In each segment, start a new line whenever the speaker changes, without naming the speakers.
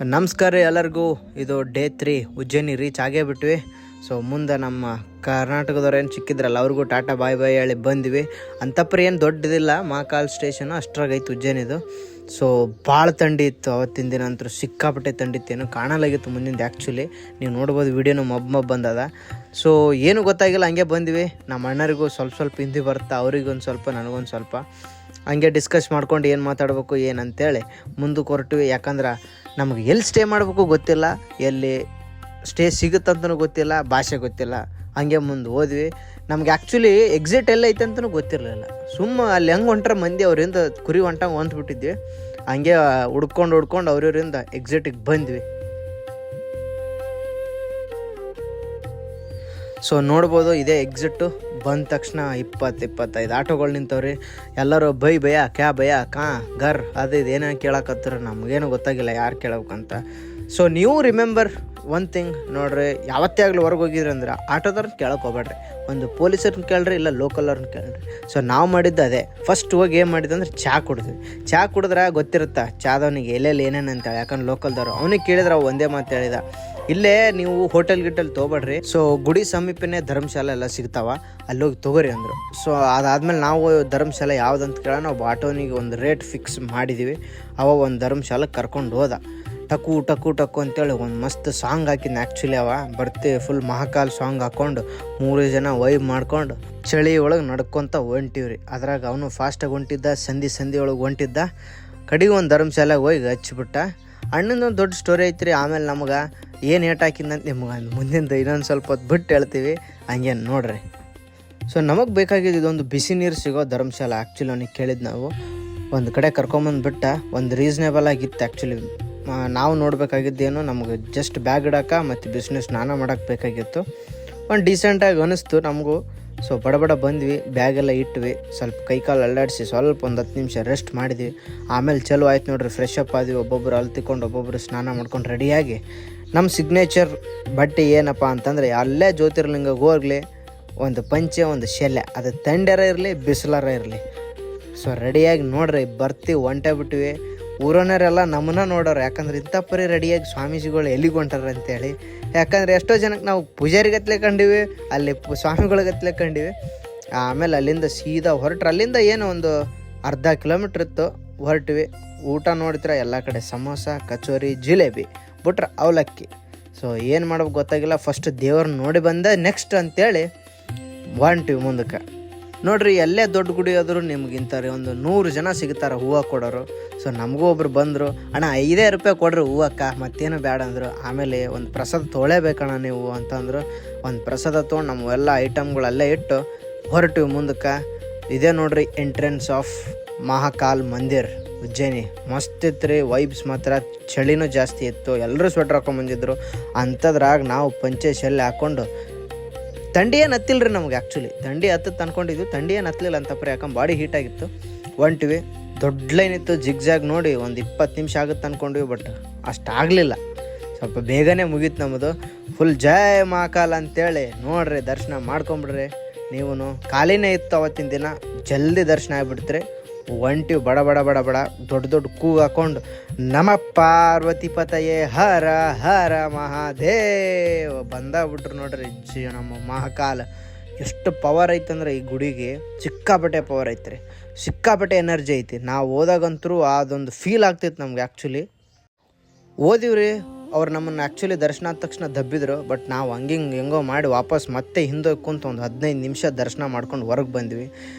ನಮಸ್ಕಾರ ರೀ ಎಲ್ಲರಿಗೂ. ಇದು ಡೇ 3 ಉಜ್ಜಯಿನಿ ರೀಚ್ ಆಗೇ ಬಿಟ್ವಿ. ಸೊ ಮುಂದೆ ನಮ್ಮ ಕರ್ನಾಟಕದವ್ರು ಏನು ಸಿಕ್ಕಿದ್ರಲ್ಲ ಅವ್ರಿಗೂ ಟಾಟಾ ಬಾಯ್ ಬಾಯ್ ಹೇಳಿ ಬಂದ್ವಿ. ಅಂತಪ್ರಿ ಏನು ದೊಡ್ಡದಿಲ್ಲ, ಮಹಾಕಾಲ್ ಸ್ಟೇಷನು ಅಷ್ಟ್ರಾಗೈತು ಉಜ್ಜಯಿನಿದು. ಸೊ ಭಾಳ ಥಂಡಿ ಇತ್ತು ಅವತ್ತಿನ ದಿನ ಅಂತೂ, ಸಿಕ್ಕಾಪಟ್ಟೆ ಥಂಡಿ ಇತ್ತು, ಏನೂ ಕಾಣಲಾಗಿತ್ತು ಮುಂದಿಂದ. ಆ್ಯಕ್ಚುಲಿ ನೀವು ನೋಡ್ಬೋದು ವೀಡಿಯೋನು ಮಬ್ಬ ಬಂದದ. ಸೊ ಏನು ಗೊತ್ತಾಗಿಲ್ಲ, ಹಂಗೆ ಬಂದ್ವಿ. ನಮ್ಮ ಅಣ್ಣರಿಗೂ ಸ್ವಲ್ಪ ಹಿಂದಿ ಬರುತ್ತೆ, ಅವ್ರಿಗೊಂದು ಸ್ವಲ್ಪ ನನಗೊಂದು ಸ್ವಲ್ಪ. ಹಂಗೆ ಡಿಸ್ಕಸ್ ಮಾಡ್ಕೊಂಡು ಏನು ಮಾತಾಡಬೇಕು ಏನಂತೇಳಿ ಮುಂದಕ್ಕೆ ಹೊರಟಿವಿ. ಯಾಕಂದ್ರೆ ನಮಗೆ ಎಲ್ಲಿ ಸ್ಟೇ ಮಾಡಬೇಕು ಗೊತ್ತಿಲ್ಲ, ಎಲ್ಲಿ ಸ್ಟೇ ಸಿಗುತ್ತಂತನೂ ಗೊತ್ತಿಲ್ಲ, ಭಾಷೆ ಗೊತ್ತಿಲ್ಲ. ಹಂಗೆ ಮುಂದೆ ಹೋದ್ವಿ. ನಮ್ಗೆ ಆ್ಯಕ್ಚುಲಿ ಎಕ್ಸಿಟ್ ಎಲ್ಲ ಐತೆ ಅಂತಲೂ ಗೊತ್ತಿರಲಿಲ್ಲ. ಅಲ್ಲಿ ಹೆಂಗೆ ಹೊಂಟ್ರೆ ಮಂದಿ ಅವರಿಂದ ಕುರಿ ಹೊಂಟಂಗೆ ಹೊಂದ್ಬಿಟ್ಟಿದ್ವಿ. ಹಂಗೆ ಹುಡ್ಕೊಂಡು ಅವ್ರವರಿಂದ ಎಕ್ಸಿಟಿಗೆ ಬಂದ್ವಿ. ಸೊ ನೋಡ್ಬೋದು, ಇದೇ ಎಕ್ಸಿಟ್ಟು. ಬಂದ ತಕ್ಷಣ 20-25 ಆಟೋಗಳು ನಿಂತವ್ರಿ. ಎಲ್ಲರೂ ಭಯ ಕ್ಯಾ ಭಯ ಕಾ ಗರ್ ಅದು ಇದು ಏನೇನು ಕೇಳಕತ್ತಾರ, ನಮಗೇನು ಗೊತ್ತಾಗಿಲ್ಲ ಯಾರು ಕೇಳಬೇಕಂತ. ಸೊ ನೀವು ರಿಮೆಂಬರ್ ಒನ್ ಥಿಂಗ್ ನೋಡ್ರಿ, ಯಾವತ್ತೇ ಆಗಲಿ ಹೊರಗೆ ಹೋಗಿದ್ರಿ ಅಂದ್ರೆ ಆಟೋದವ್ರನ್ನ ಕೇಳಕ್ಕೆ ಹೋಗ್ಬೇಡ್ರಿ, ಒಂದು ಪೊಲೀಸರನ್ನ ಕೇಳ್ರಿ, ಇಲ್ಲ ಲೋಕಲ್ವ್ರನ್ನ ಕೇಳ್ರಿ. ಸೊ ನಾವು ಮಾಡಿದ್ದು ಅದೇ. ಫಸ್ಟ್ ಹೋಗಿ ಏನು ಮಾಡಿದ್ದು ಅಂದ್ರೆ ಚಹಾ ಕುಡಿದ್ರೆ ಗೊತ್ತಿರುತ್ತೆ ಚಾದವನಿಗೆ ಎಲ್ಲೆಲ್ಲಿ ಏನೇನು ಅಂತೇಳಿ. ಯಾಕಂದ್ರೆ ಲೋಕಲ್ದವ್ರು ಅವನಿಗೆ ಕೇಳಿದ್ರೆ ಅವು ಒಂದೇ ಮಾತು ಹೇಳಿದ, ಇಲ್ಲೇ ನೀವು ಹೋಟೆಲ್ ತೊಗೊಬೇಡ್ರಿ, ಸೊ ಗುಡಿ ಸಮೀಪನೇ ಧರ್ಮಶಾಲೆ ಎಲ್ಲ ಸಿಗ್ತಾವ, ಅಲ್ಲಿ ಹೋಗಿ ತೊಗೋರಿ ಅಂದರು. ಸೊ ಅದಾದ್ಮೇಲೆ ನಾವು ಧರ್ಮಶಾಲೆ ಯಾವುದಂತ ಕೇಳೋಣ, ಒಬ್ಬ ಆಟೋನಿಗೆ ಒಂದು ರೇಟ್ ಫಿಕ್ಸ್ ಮಾಡಿದ್ದೀವಿ. ಒಂದು ಧರ್ಮಶಾಲೆಗೆ ಕರ್ಕೊಂಡು ಹೋದ. ಟಕು ಟಕು ಟಕು ಅಂತೇಳಿ ಒಂದು ಮಸ್ತ್ ಸಾಂಗ್ ಹಾಕಿದ್ನ. ಆ್ಯಕ್ಚುಲಿ ಬರ್ತಿ ಫುಲ್ ಮಹಾಕಾಲ್ ಸಾಂಗ್ ಹಾಕ್ಕೊಂಡು 3 ಜನ ವೈಬ್ ಮಾಡ್ಕೊಂಡು ಚಳಿ ಒಳಗೆ ನಡ್ಕೊತ ಹೊಂಟಿವ್ರಿ. ಅದ್ರಾಗ ಅವನು ಫಾಸ್ಟಾಗಿ ಹೊಂಟಿದ್ದ, ಸಂಧಿ ಒಳಗೆ ಹೊಂಟಿದ್ದ. ಕಡೆಗೆ ಒಂದು ಧರ್ಮಶಾಲೆಗೆ ಹೋಗಿ ಹಚ್ಚಿಬಿಟ್ಟ. ಅಣ್ಣಂದೊಂದು ದೊಡ್ಡ ಸ್ಟೋರಿ ಐತ್ರಿ. ಆಮೇಲೆ ನಮ್ಗೆ ಏನು ಏಟ್ ಹಾಕಿಂದಂತ ನಿಮ್ಗೆ ಮುಂದಿಂದ ಇನ್ನೊಂದು ಸ್ವಲ್ಪ ಹೊತ್ತು ಬಿಟ್ಟು ಹೇಳ್ತೀವಿ, ಹಂಗೇನು ನೋಡ್ರಿ. ಸೊ ನಮಗೆ ಬೇಕಾಗಿದ್ದು ಇದೊಂದು ಬಿಸಿ ನೀರು ಸಿಗೋ ಧರ್ಮಶಾಲೆ. ಆ್ಯಕ್ಚುಲಿ ಅವನಿಗೆ ಕೇಳಿದ್ದು ನಾವು ಒಂದು ಕಡೆ ಕರ್ಕೊಂಬಂದುಬಿಟ್ಟ. ಒಂದು ರೀಸನೇಬಲ್ ಆಗಿತ್ತು. ಆ್ಯಕ್ಚುಲಿ ನಾವು ನೋಡಬೇಕಾಗಿದ್ದೇನು, ನಮಗೆ ಜಸ್ಟ್ ಬ್ಯಾಗ್ ಇಡೋಕೆ ಮತ್ತು ಬಿಸ್ನೆಸ್ ಸ್ನಾನ ಮಾಡೋಕ್ಕೆ ಬೇಕಾಗಿತ್ತು. ಒಂದು ಡೀಸೆಂಟಾಗಿ ಅನ್ನಿಸ್ತು ನಮಗೂ. ಸೊ ಬಡ ಬಂದ್ವಿ, ಬ್ಯಾಗೆಲ್ಲ ಇಟ್ವಿ, ಸ್ವಲ್ಪ ಕೈಕಾಲು ಅಲ್ಲಾಡಿಸಿ ಸ್ವಲ್ಪ ಒಂದು 10 ನಿಮಿಷ ರೆಸ್ಟ್ ಮಾಡಿದ್ವಿ. ಆಮೇಲೆ ಚಲೋ ಆಯ್ತು ನೋಡ್ರಿ, ಫ್ರೆಶ್ ಅಪ್ ಆದ್ವಿ. ಒಬ್ಬೊಬ್ಬರು ಅಲ್ತಿಕೊಂಡು ಒಬ್ಬೊಬ್ಬರು ಸ್ನಾನ ಮಾಡ್ಕೊಂಡು ರೆಡಿಯಾಗಿ ನಮ್ಮ ಸಿಗ್ನೇಚರ್ ಬಟ್ಟೆ ಏನಪ್ಪ ಅಂತಂದರೆ, ಅಲ್ಲೇ ಜ್ಯೋತಿರ್ಲಿಂಗಕ್ಕೆ ಹೋಗ್ಲಿ ಒಂದು ಪಂಚೆ ಒಂದು ಶೆಲೆ, ಅದು ತಂಡ್ಯಾರ ಇರಲಿ ಬಿಸಿಲಾರ ಇರಲಿ. ಸೊ ರೆಡಿಯಾಗಿ ನೋಡ್ರಿ ಹೊಂಟೇ ಬಿಟ್ಟಿವಿ. ಊರವರೆಲ್ಲ ನಮ್ಮನ್ನ ನೋಡೋರು, ಯಾಕಂದ್ರೆ ಇಂಥ ಪರಿ ರೆಡಿಯಾಗಿ ಸ್ವಾಮೀಜಿಗಳು ಎಲ್ಲಿಗೆ ಹೊಂಟಾರ ಅಂತೇಳಿ. ಯಾಕಂದರೆ ಎಷ್ಟೋ ಜನಕ್ಕೆ ನಾವು ಪೂಜಾರಿಗತ್ಲೆ ಕಂಡಿವಿ, ಅಲ್ಲಿ ಸ್ವಾಮಿಗಳಿಗತ್ಲೆ ಕಂಡಿವಿ. ಆಮೇಲೆ ಅಲ್ಲಿಂದ ಸೀದಾ ಹೊರಟ್ರೆ, ಅಲ್ಲಿಂದ ಏನು ಒಂದು ಅರ್ಧ ಕಿಲೋಮೀಟ್ರ್ ಇತ್ತು, ಹೊರಟ್ವಿ. ಊಟ ನೋಡ್ತೀರ ಎಲ್ಲ ಕಡೆ ಸಮೋಸ, ಕಚೋರಿ, ಜಿಲೇಬಿ, ಬಿಟ್ರೆ ಅವಲಕ್ಕಿ. ಸೊ ಏನು ಮಾಡೋದು ಗೊತ್ತಾಗಿಲ್ಲ. ಫಸ್ಟ್ ದೇವ್ರನ್ನ ನೋಡಿ ಬಂದೆ, ನೆಕ್ಸ್ಟ್ ಅಂತೇಳಿ ಹೊಂಟಿವಿ ಮುಂದಕ್ಕೆ. ನೋಡ್ರಿ, ಎಲ್ಲೇ ದೊಡ್ಡ ಗುಡಿ ಆದರೂ ನಿಮ್ಗಿಂತಾರೆ ಒಂದು 100 ಜನ ಸಿಗ್ತಾರೆ ಹೂವು ಕೊಡೋರು. ಸೊ ನಮಗೂ ಒಬ್ರು ಬಂದರು, ಅಣ್ಣ 5 ರೂಪಾಯಿ ಕೊಡ್ರಿ ಹೂವಕ್ಕ, ಮತ್ತೇನು ಬೇಡ ಅಂದರು. ಆಮೇಲೆ ಒಂದು ಪ್ರಸಾದ ತೊಗೊಳ್ಳೇಬೇಕಣ್ಣ ನೀವು ಅಂತಂದರು. ಒಂದು ಪ್ರಸಾದ ತೊಗೊಂಡು ನಮ್ಮೆಲ್ಲ ಐಟಮ್ಗಳಲ್ಲೇ ಇಟ್ಟು ಹೊರಟಿವಿ ಮುಂದಕ್ಕೆ. ಇದೇ ನೋಡ್ರಿ ಎಂಟ್ರೆನ್ಸ್ ಆಫ್ ಮಹಾಕಾಲ್ ಮಂದಿರ್ ಉಜ್ಜಯಿನಿ. ಮಸ್ತ್ ಇತ್ತು ರೀ, ವೈಬ್ಸ್ ಮಾತ್ರ. ಚಳಿನೂ ಜಾಸ್ತಿ ಇತ್ತು, ಎಲ್ಲರೂ ಸ್ವೆಟ್ರ್ ಹಾಕೊಂಡ್ಬಂದಿದ್ರು. ಅಂಥದ್ರಾಗ ನಾವು ಪಂಚೆ ಶೆಲ್ಲೆ ಹಾಕ್ಕೊಂಡು, ಥಂಡಿ ಏನು ಹತ್ತಿಲ್ಲ ರೀ ನಮ್ಗೆ. ಆ್ಯಕ್ಚುಲಿ ಥಂಡಿ ಹತ್ತತ್ತು ಅಂದ್ಕೊಂಡಿದ್ವಿ, ಥಂಡಿ ಏನು ಹತ್ತಲಿಲ್ಲ ಅಂತಪ್ರಿ, ಯಾಕಂದ್ರೆ ಬಾಡಿ ಹೀಟಾಗಿತ್ತು. ಹೊಂಟಿವಿ, ದೊಡ್ಡ ಲೈನ್ ಇತ್ತು, ಜಿಗ್ಜಾಗ್ ನೋಡಿ ಒಂದು 20 ನಿಮಿಷ ಆಗುತ್ತೆ ಅಂದ್ಕೊಂಡ್ವಿ. ಬಟ್ ಅಷ್ಟಾಗಲಿಲ್ಲ, ಸ್ವಲ್ಪ ಬೇಗನೆ ಮುಗೀತು ನಮ್ಮದು. ಫುಲ್ ಜೈ ಮಹಾಕಾಲ್ ಅಂತೇಳಿ ನೋಡ್ರಿ, ದರ್ಶನ ಮಾಡ್ಕೊಂಬಿಡ್ರಿ. ನೀವು ಖಾಲಿನೇ ಇತ್ತು ಅವತ್ತಿನ ದಿನ, ಜಲ್ದಿ ದರ್ಶನ ಆಗಿಬಿಡ್ತೀರಿ. ಹೊಂಟಿವಿ ಬಡ ದೊಡ್ಡ ಕೂಗು ಹಾಕೊಂಡು, ನಮ ಪಾರ್ವತಿ ಪತಯೇ ಹರ ಹರ ಮಹಾದೇವ ಬಂದಾಗ್ಬಿಟ್ರು ನೋಡ್ರಿ. ನಮ್ಮ ಮಹಾಕಾಲ ಎಷ್ಟು ಪವರ್ ಐತಂದ್ರೆ ಈ ಗುಡಿಗೆ ಸಿಕ್ಕಾಪಟ್ಟೆ ಪವರ್ ಐತ್ರಿ, ಸಿಕ್ಕಾಪಟ್ಟೆ ಎನರ್ಜಿ ಐತಿ. ನಾವು ಹೋದಾಗಂತರೂ ಅದೊಂದು ಫೀಲ್ ಆಗ್ತೈತೆ ನಮ್ಗೆ. ಆ್ಯಕ್ಚುಲಿ ಓದಿವ್ರಿ, ಅವ್ರು ನಮ್ಮನ್ನು ಆ್ಯಕ್ಚುಲಿ ದರ್ಶನ ಆದ ತಕ್ಷಣ ದಬ್ಬಿದ್ರು. ಬಟ್ ನಾವು ಹೆಂಗೋ ಮಾಡಿ ವಾಪಸ್ ಮತ್ತೆ ಹಿಂದೆ ಕುಂತು ಒಂದು 15 ನಿಮಿಷ ದರ್ಶನ ಮಾಡ್ಕೊಂಡು ಹೊರಗೆ ಬಂದ್ವಿ.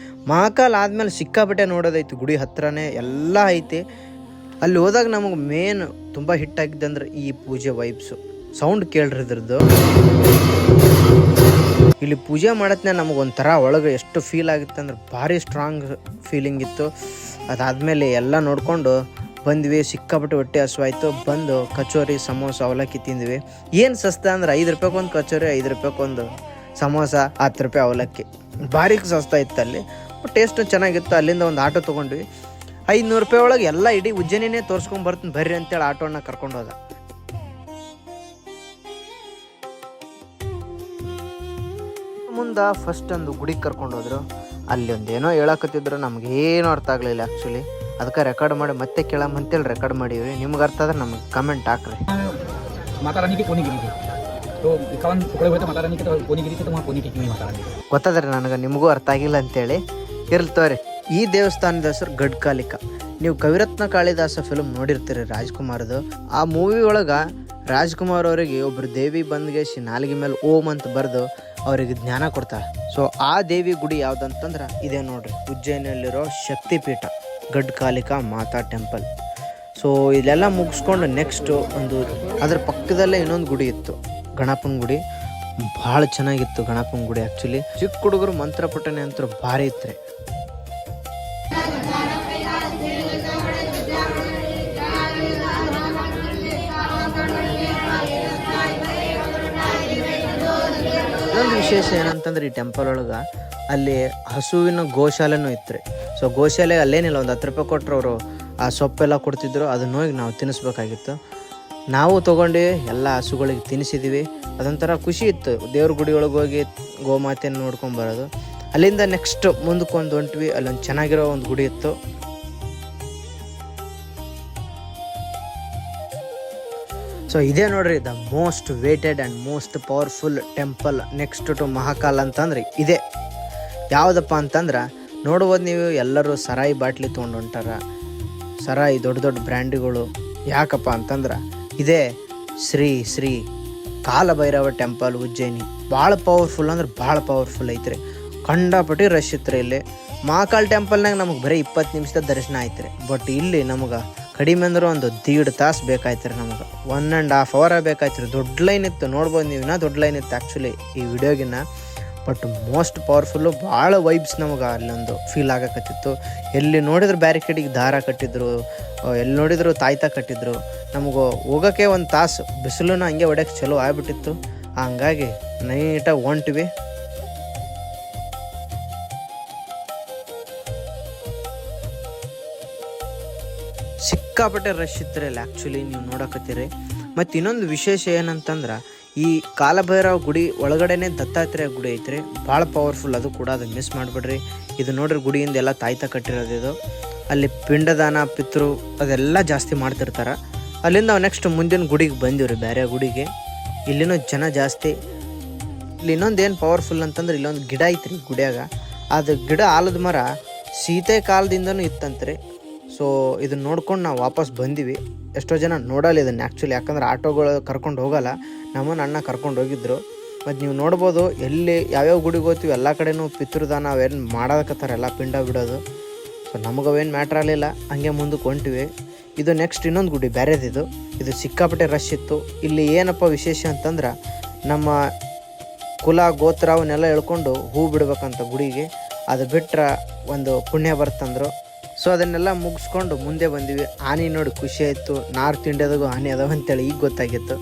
ಮಹಾಕಾಲ್ ಆದಮೇಲೆ ಸಿಕ್ಕಾಪಟ್ಟೆ ನೋಡೋದೈತಿ, ಗುಡಿ ಹತ್ರನೇ ಎಲ್ಲ ಐತಿ. ಅಲ್ಲಿ ಹೋದಾಗ ನಮಗೆ ಮೇನ್ ತುಂಬ ಹಿಟ್ಟಾಗಿದ್ದಂದ್ರೆ ಈ ಪೂಜೆ ವೈಬ್ಸು. ಸೌಂಡ್ ಕೇಳ್ರಿ ಇದ್ರದ್ದು. ಇಲ್ಲಿ ಪೂಜೆ ಮಾಡತ್ನೇ ನಮಗೊಂಥರ ಒಳಗೆ ಎಷ್ಟು ಫೀಲ್ ಆಗಿತ್ತು ಅಂದ್ರೆ ಭಾರಿ ಸ್ಟ್ರಾಂಗ್ ಫೀಲಿಂಗ್ ಇತ್ತು. ಅದಾದಮೇಲೆ ಎಲ್ಲ ನೋಡಿಕೊಂಡು ಬಂದ್ವಿ. ಸಿಕ್ಕಾಪಟ್ಟೆ ಹೊಟ್ಟೆ ಹಸುವಾಯ್ತು. ಬಂದು ಕಚೋರಿ, ಸಮೋಸ, ಅವಲಕ್ಕಿ ತಿಂದ್ವಿ. ಏನು ಸಸ್ತ ಅಂದ್ರೆ 5 ರೂಪಾಯಿಗೊಂದು ಕಚೋರಿ, 5 ರೂಪಾಯಿಗೊಂದು ಸಮೋಸ, 10 ರೂಪಾಯಿ ಅವಲಕ್ಕಿ. ಭಾರಿ ಸಸ್ತ ಇತ್ತು ಅಲ್ಲಿ, ಟೇಸ್ಟು ಚೆನ್ನಾಗಿತ್ತು. ಅಲ್ಲಿಂದ ಒಂದು ಆಟೋ ತೊಗೊಂಡ್ವಿ. 500 ರೂಪಾಯಿ ಒಳಗೆ ಎಲ್ಲ ಇಡೀ ಉಜ್ಜಯಿನಿನೇ ತೋರಿಸ್ಕೊಂಡು ಬರ್ತೀನಿ ಬರ್ರಿ ಅಂತೇಳಿ ಆಟೋನ ಕರ್ಕೊಂಡು ಹೋದ. ಮುಂದೆ ಫಸ್ಟ್ ಒಂದು ಗುಡಿಗೆ ಕರ್ಕೊಂಡು ಹೋದ್ರು. ಅಲ್ಲಿ ಒಂದೇನೋ ಹೇಳಕತ್ತಿದ್ರು, ನಮಗೇನು ಅರ್ಥ ಆಗಲಿಲ್ಲ ಆ್ಯಕ್ಚುಲಿ. ಅದಕ್ಕೆ ರೆಕಾರ್ಡ್ ಮಾಡಿ ಮತ್ತೆ ಕೇಳಮ್ಮಂತೇಳಿ ರೆಕಾರ್ಡ್ ಮಾಡೀವಿ. ನಿಮ್ಗೆ ಅರ್ಥ ಆದ್ರೆ ನಮಗೆ ಕಮೆಂಟ್ ಹಾಕ್ರಿ.
माता रानी की पोनी गिरी थी, तो 51 टुकड़े हुए थे माता रानी के, तो पोनी गिरी थी, तो वहाँ पोनी टेकी हुई माता रानी.
ಗೊತ್ತಾದ್ರೆ ನನಗೆ ನಿಮಗೂ ಅರ್ಥ ಆಗಿಲ್ಲ ಅಂತೇಳಿ ಇರ್ಲ್ತವ್ರಿ. ಈ ದೇವಸ್ಥಾನದ ಹೆಸರು ಗಡ್ಕಾಲಿಕ. ನೀವು ಕವಿರತ್ನ ಕಾಳಿದಾಸ ಫಿಲ್ಮ್ ನೋಡಿರ್ತೀರಿ ರಾಜ್ಕುಮಾರ್ದು. ಆ ಮೂವಿ ಒಳಗೆ ರಾಜ್ಕುಮಾರ್ ಅವರಿಗೆ ಒಬ್ರು ದೇವಿ ಬಂದ್ಗೆಸಿ ನಾಲಿಗೆ ಮೇಲೆ ಓಂ ಅಂತ ಬರೆದು ಅವರಿಗೆ ಜ್ಞಾನ ಕೊಡ್ತಾಳೆ. ಸೊ ಆ ದೇವಿ ಗುಡಿ ಯಾವುದಂತಂದ್ರೆ ಇದೇ ನೋಡ್ರಿ, ಉಜ್ಜಯಿನಿಯಲ್ಲಿರೋ ಶಕ್ತಿಪೀಠ ಗಡ್ಕಾಲಿಕಾ ಮಾತಾ ಟೆಂಪಲ್. ಸೊ ಇಲ್ಲೆಲ್ಲ ಮುಗಿಸ್ಕೊಂಡು ನೆಕ್ಸ್ಟು ಅದ್ರ ಪಕ್ಕದಲ್ಲೇ ಇನ್ನೊಂದು ಗುಡಿ ಇತ್ತು, ಗಣಪನ ಗುಡಿ. ಭಾಳ ಚೆನ್ನಾಗಿತ್ತು ಗಣಪನ ಗುಡಿ. ಆ್ಯಕ್ಚುಲಿ ಚಿಕ್ಕ ಹುಡುಗರು ಮಂತ್ರ ಪಠನೆ ಅಂತೂ ಭಾರಿ ಇತ್ತು. ಇನ್ನೊಂದು ವಿಶೇಷ ಏನಂತಂದ್ರೆ ಈ ಟೆಂಪಲ್ ಒಳಗೆ ಅಲ್ಲಿ ಹಸುವಿನ ಗೋಶಾಲೆನೂ ಇತ್ತು. ಸೊ ಗೋಶಾಲೆ ಅಲ್ಲೇನಿಲ್ಲ, ಒಂದು 10 ರೂಪಾಯಿ ಕೊಟ್ಟರು ಅವರು ಆ ಸೊಪ್ಪೆಲ್ಲ ಕೊಡ್ತಿದ್ರು. ಅದನ್ನ ಹೋಗಿ ನಾವು ತಿನ್ನಿಸ್ಬೇಕಾಗಿತ್ತು. ನಾವು ತೊಗೊಂಡು ಎಲ್ಲ ಹಸುಗಳಿಗೆ ತಿನ್ನಿಸಿದ್ದೀವಿ. ಅದೊಂಥರ ಖುಷಿ ಇತ್ತು. ದೇವ್ರ ಗುಡಿ ಒಳಗೆ ಹೋಗಿ ಗೋಮಾತೆಯನ್ನು ನೋಡ್ಕೊಂಡು ಬರೋದು. ಅಲ್ಲಿಂದ ನೆಕ್ಸ್ಟ್ ಮುಂದಕ್ಕೆ ಹೊಂಟ್ವಿ. ಅಲ್ಲೊಂದು ಚೆನ್ನಾಗಿರೋ ಒಂದು ಗುಡಿ ಇತ್ತು. ಸೊ ಇದೇ ನೋಡ್ರಿ the most weighted and most powerful temple next to Mahakal ಅಂತಂದ್ರೆ ಇದೇ. ಯಾವುದಪ್ಪ ಅಂತಂದ್ರೆ ನೋಡ್ಬೋದು ನೀವು, ಎಲ್ಲರೂ ಸರಾಯಿ ಬಾಟ್ಲಿ ತೊಗೊಂಡು ಹೊಂಟಾರ. ಸರಾಯಿ ದೊಡ್ಡ ದೊಡ್ಡ ಬ್ರ್ಯಾಂಡ್ಗಳು. ಯಾಕಪ್ಪ ಅಂತಂದ್ರೆ ಇದೇ ಶ್ರೀ ಕಾಲಭೈರವ ಟೆಂಪಲ್ ಉಜ್ಜಯಿನಿ. ಭಾಳ ಪವರ್ಫುಲ್ ಅಂದ್ರೆ ಭಾಳ ಪವರ್ಫುಲ್ ಐತ್ರಿ. ಕಂಡಾಪಟ್ಟಿ ರಶ್ ಇತ್ತು ಇಲ್ಲಿ. ಮಹಾಕಾಲ್ ಟೆಂಪಲ್ನಾಗ ನಮಗೆ ಬರೀ 20 ನಿಮಿಷದ ದರ್ಶನ ಆಯ್ತು ರೀ. ಬಟ್ ಇಲ್ಲಿ ನಮಗೆ ಕಡಿಮೆ ಅಂದ್ರೆ ಒಂದು 1.5 ತಾಸು ಬೇಕಾಯ್ತು ರೀ. ನಮಗೆ 1.5 ಅವರ್ ಬೇಕಾಯ್ತು ರೀ. ದೊಡ್ಡ ಲೈನ್ ಇತ್ತು, ನೋಡ್ಬೋದು ನೀವು. ದೊಡ್ಡ ಲೈನ್ ಇತ್ತು ಆ್ಯಕ್ಚುಲಿ ಈ ವಿಡಿಯೋಗಿನ್ನ. But most powerful. ಭಾಳ ವೈಬ್ಸ್ ನಮಗೆ ಅಲ್ಲೊಂದು ಫೀಲ್ ಆಗಕತ್ತಿತ್ತು. ಎಲ್ಲಿ ನೋಡಿದ್ರು ಬ್ಯಾರಿಕೇಡಿಗೆ ದಾರ ಕಟ್ಟಿದ್ರು, ಎಲ್ಲಿ ನೋಡಿದ್ರು ತಾಯ್ತ ಕಟ್ಟಿದ್ರು. ನಮಗೆ ಹೋಗೋಕ್ಕೆ 1 ತಾಸು, ಬಿಸಿಲುನ ಹಂಗೆ ಹೊಡ್ಯಕ್ಕೆ ಚಲೋ ಆಗ್ಬಿಟ್ಟಿತ್ತು. ಹಂಗಾಗಿ ನೈಟಾಗಿ ಹೊಂಟ್ವಿ. ಸಿಕ್ಕಾಪಟ್ಟೆ ರಶ್ ಇತ್ತು ಇಲ್ಲಿ ಆ್ಯಕ್ಚುಲಿ, ನೀವು ನೋಡಕತ್ತೀರಿ. ಮತ್ತು ಇನ್ನೊಂದು ವಿಶೇಷ ಏನಂತಂದ್ರೆ ಈ ಕಾಲಭೈರವ ಗುಡಿ ಒಳಗಡೆನೆ ದತ್ತಾತ್ರೇಯ ಗುಡಿ ಐತ್ರಿ. ಭಾಳ ಪವರ್ಫುಲ್ ಅದು ಕೂಡ, ಅದು ಮಿಸ್ ಮಾಡಿಬಿಡ್ರಿ. ಇದು ನೋಡ್ರಿ ಗುಡಿಯಿಂದ ಎಲ್ಲ ತಾಯ್ತ ಕಟ್ಟಿರೋದು ಇದು. ಅಲ್ಲಿ ಪಿಂಡದಾನ ಪಿತೃ ಅದೆಲ್ಲ ಜಾಸ್ತಿ ಮಾಡ್ತಿರ್ತಾರೆ. ಅಲ್ಲಿಂದ ನಾವು ನೆಕ್ಸ್ಟ್ ಮುಂದಿನ ಗುಡಿಗೆ ಬಂದಿವ್ರಿ, ಬೇರೆ ಗುಡಿಗೆ. ಇಲ್ಲಿನೂ ಜನ ಜಾಸ್ತಿ. ಇಲ್ಲಿ ಇನ್ನೊಂದು ಏನು ಪವರ್ಫುಲ್ ಅಂತಂದ್ರೆ ಇಲ್ಲೊಂದು ಗಿಡ ಐತ್ರಿ ಗುಡಿಯಾಗ. ಅದು ಗಿಡ ಆಲದ ಮರ ಸೀತೆ ಕಾಲದಿಂದನೂ ಇತ್ತಂತ್ರಿ. ಸೊ ಇದನ್ನ ನೋಡ್ಕೊಂಡು ನಾವು ವಾಪಸ್ ಬಂದಿವಿ. ಎಷ್ಟೋ ಜನ ನೋಡಲ್ಲ ಇದನ್ನು ಆ್ಯಕ್ಚುಲಿ, ಯಾಕಂದ್ರೆ ಆಟೋಗಳು ಕರ್ಕೊಂಡು ಹೋಗಲ್ಲ. ನಮ್ಮನ್ನ ಅಣ್ಣ ಕರ್ಕೊಂಡು ಹೋಗಿದ್ರು. ಮತ್ತು ನೀವು ನೋಡ್ಬೋದು ಎಲ್ಲಿ ಯಾವ್ಯಾವ ಗುಡಿಗೆ ಹೋಗ್ತೀವಿ ಎಲ್ಲ ಕಡೆನೂ ಪಿತೃದಾನ ಅವೇನು ಮಾಡೋದಕ್ಕತ್ತಾರೆ, ಎಲ್ಲ ಪಿಂಡ ಬಿಡೋದು. ಸೊ ನಮಗವೇನು ಮ್ಯಾಟ್ರ್ ಆಗಲಿಲ್ಲ, ಹಂಗೆ ಮುಂದಕ್ಕೆ ಹೊಂಟಿವಿ. ಇದು ನೆಕ್ಸ್ಟ್ ಇನ್ನೊಂದು ಗುಡಿ ಬೇರೆದಿದು. ಇದು ಸಿಕ್ಕಾಪಟ್ಟೆ ರಶ್ ಇತ್ತು. ಇಲ್ಲಿ ಏನಪ್ಪ ವಿಶೇಷ ಅಂತಂದ್ರೆ ನಮ್ಮ ಕುಲ ಗೋತ್ರ ಅವನ್ನೆಲ್ಲ ಹೇಳ್ಕೊಂಡು ಹೂ ಬಿಡ್ಬೇಕಂತ ಗುಡಿಗೆ. ಅದು ಬಿಟ್ರೆ ಒಂದು ಪುಣ್ಯ ಬರ್ತಂದ್ರು. ಸೊ ಅದನ್ನೆಲ್ಲ ಮುಗಿಸ್ಕೊಂಡು ಮುಂದೆ ಬಂದಿವಿ. ಆನೆ ನೋಡಿ ಖುಷಿ ಆಯಿತು. ನಾರ್ತ್ ಇಂಡಿಯಾದಾಗೂ ಆನೆ ಅದಾವ ಅಂತೇಳಿ ಈಗ ಗೊತ್ತಾಗಿತ್ತು.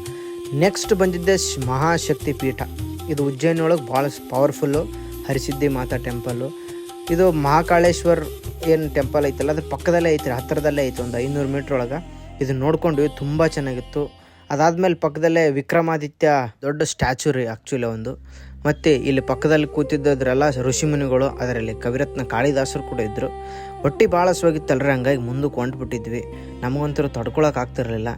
ನೆಕ್ಸ್ಟ್ ಬಂದಿದ್ದೆ ಮಹಾಶಕ್ತಿ ಪೀಠ. ಇದು ಉಜ್ಜಯಿನಿ ಒಳಗೆ ಭಾಳ ಪವರ್ಫುಲ್ಲು, ಹರಿಸಿದ್ಧಿ ಮಾತಾ ಟೆಂಪಲ್ಲು. ಇದು ಮಹಾಕಾಳೇಶ್ವರ್ ಏನು ಟೆಂಪಲ್ ಐತಲ್ಲ ಅದ್ರ ಪಕ್ಕದಲ್ಲೇ ಐತಿ, ಹತ್ತಿರದಲ್ಲೇ ಐತಿ, ಒಂದು 500 ಮೀಟ್ರ್ ಒಳಗೆ. ಇದನ್ನು ನೋಡ್ಕೊಂಡು ತುಂಬ ಚೆನ್ನಾಗಿತ್ತು. ಅದಾದಮೇಲೆ ಪಕ್ಕದಲ್ಲೇ ವಿಕ್ರಮಾದಿತ್ಯ ದೊಡ್ಡ ಸ್ಟ್ಯಾಚು ರೀ ಆ್ಯಕ್ಚುಲಿ ಒಂದು. ಮತ್ತು ಇಲ್ಲಿ ಪಕ್ಕದಲ್ಲಿ ಕೂತಿದ್ದದ್ರೆಲ್ಲ ಋಷಿಮುನಿಗಳು, ಅದರಲ್ಲಿ ಕವಿರತ್ನ ಕಾಳಿದಾಸರು ಕೂಡ ಇದ್ದರು. ಹೊಟ್ಟೆ ಭಾಳ ಹಸ್ವಾಗಿತ್ತಲ್ರಿ, ಹಂಗಾಗಿ ಮುಂದಕ್ಕೆ ಹೊಂಟ್ಬಿಟ್ಟಿದ್ವಿ. ನಮಗಂತೂ ತಡ್ಕೊಳಕ್ಕೆ ಆಗ್ತಿರಲಿಲ್ಲ.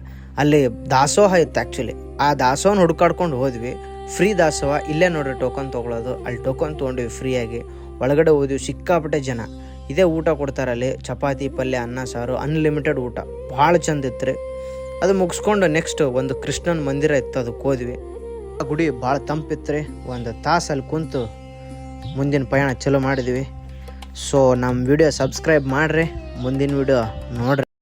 ಅಲ್ಲಿ ದಾಸೋಹ ಇತ್ತು ಆ್ಯಕ್ಚುಲಿ. ಆ ದಾಸೋಹನ ಹುಡ್ಕಾಡ್ಕೊಂಡು ಹೋದ್ವಿ. ಫ್ರೀ ದಾಸೋಹ ಇಲ್ಲೇ ನೋಡ್ರಿ, ಟೋಕನ್ ತೊಗೊಳೋದು. ಅಲ್ಲಿ ಟೋಕನ್ ತೊಗೊಂಡ್ವಿ ಫ್ರೀಯಾಗಿ. ಒಳಗಡೆ ಹೋದ್ವಿ. ಸಿಕ್ಕಾಪಟ್ಟೆ ಜನ. ಇದೇ ಊಟ ಕೊಡ್ತಾರಲ್ಲಿ, ಚಪಾತಿ ಪಲ್ಯ ಅನ್ನ ಸಾರು, ಅನ್ಲಿಮಿಟೆಡ್ ಊಟ. ಭಾಳ ಚಂದ ಇತ್ತು ರೀ. ಅದು ಮುಗಿಸ್ಕೊಂಡು ನೆಕ್ಸ್ಟ್ ಒಂದು ಕೃಷ್ಣನ ಮಂದಿರ ಇತ್ತು, ಅದಕ್ಕೆ ಹೋದ್ವಿ. ಆ ಗುಡಿ ಭಾಳ ತಂಪಿತ್ತು ರೀ. 1 ತಾಸಲ್ಲಿ ಕುಂತು ಮುಂದಿನ ಪಯಣ ಚಲೋ ಮಾಡಿದ್ವಿ. ಸೊ ನಮ್ಮ ವಿಡಿಯೋ ಸಬ್ಸ್ಕ್ರೈಬ್ ಮಾಡಿರಿ, ಮುಂದಿನ ವಿಡಿಯೋ ನೋಡ್ರಿ.